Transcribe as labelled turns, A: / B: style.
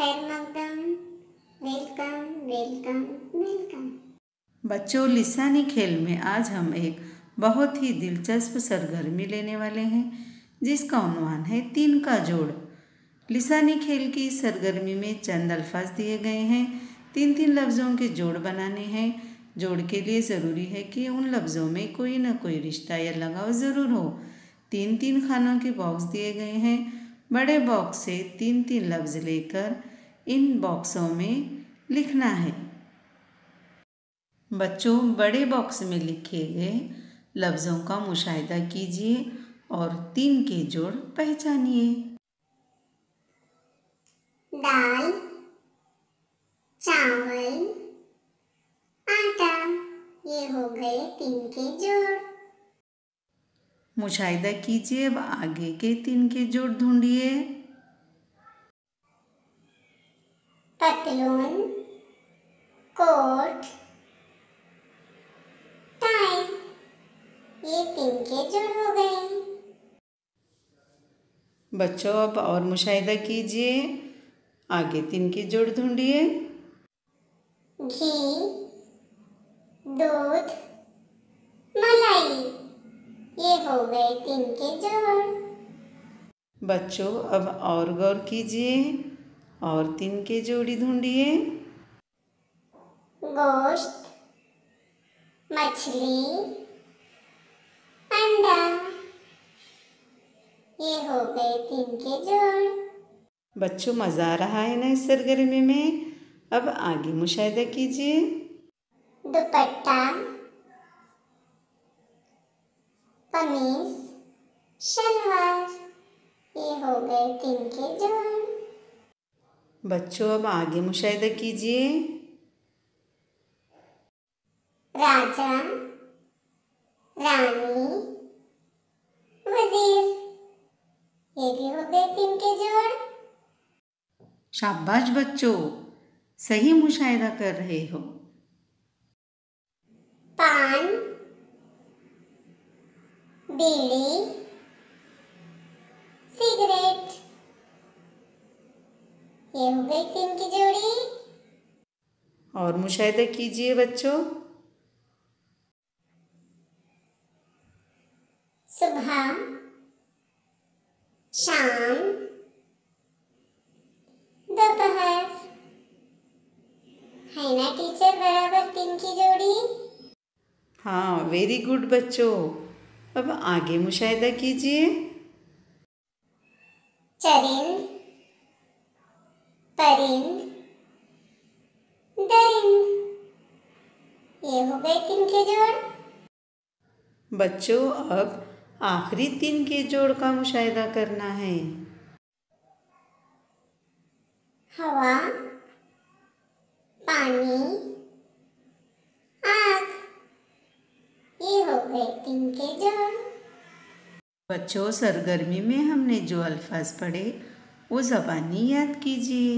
A: खैर मकदम, welcome welcome welcome.
B: बच्चों, लिसानी खेल में आज हम एक बहुत ही दिलचस्प सरगर्मी लेने वाले हैं जिसका उन्वान है 3 का जोड़। लिसानी खेल की सरगर्मी में चंद अल्फाज दिए गए हैं। 3-3 लफ्ज़ों के जोड़ बनाने हैं। जोड़ के लिए ज़रूरी है कि उन लफ्ज़ों में कोई ना कोई रिश्ता या लगाव ज़रूर हो। 3-3 खानों के बॉक्स दिए गए हैं। बड़े बॉक्स से 3-3 लफ्ज़ लेकर इन बॉक्सों में लिखना है। बच्चों, बड़े बॉक्स में लिखे गए लफ्ज़ों का मुशाहिदा कीजिए और 3 के जोड़ पहचानिए।
A: दाल, चावल, आटा, ये हो गए 3 के जोड़।
B: मुशाहिदा कीजिए, अब आगे के 3 के जोड़ ढूंढिए।
A: पतलून, कोट, टाई, ये 3 के जोड़ हो गए।
B: बच्चों, अब और मुशाहिदा कीजिए, आगे 3 के जोड़ ढूंढिए।
A: घी, दूध, मलाई, ये हो गए 3 के जोड़।
B: बच्चों, अब और गौर कीजिए और 3 के जोड़ी ढूंढिए।
A: गोश्त, मछली, अंडा, ये हो गए 3 के जोड़।
B: बच्चों, मज़ा आ रहा है ना इस सरगर्मी में? अब आगे मुशाहिदा कीजिए।
A: दुपट्टा, कमीज, शलवार, ये हो गए 3 के जोड़।
B: बच्चों, अब आगे मुशाहिदा कीजिए।
A: राजा, रानी, वजीर, ये भी हो गए 3 के जोड़।
B: शाबाश बच्चों, सही मुशाहिदा कर रहे हो।
A: पान, बीड़ी, सिगरेट, ये हो गई 3 की जोड़ी।
B: और मुशाहिदा कीजिए बच्चों।
A: सुबह, शाम, दोपहर, है ना टीचर, बराबर 3 की जोड़ी।
B: हाँ, वेरी गुड बच्चों। अब आगे मुशाहिदा कीजिए।
A: चरिंद, परिंद, दरिंद, ये हो गए 3 के जोड़।
B: बच्चों, अब आखिरी 3 के जोड़ का मुशाहिदा करना है।
A: हवा, पानी, आग, ये हो गए 3 के जोड़।
B: बच्चों, सरगर्मी में हमने जो अल्फाज पढ़े वो ज़बानी याद कीजिए।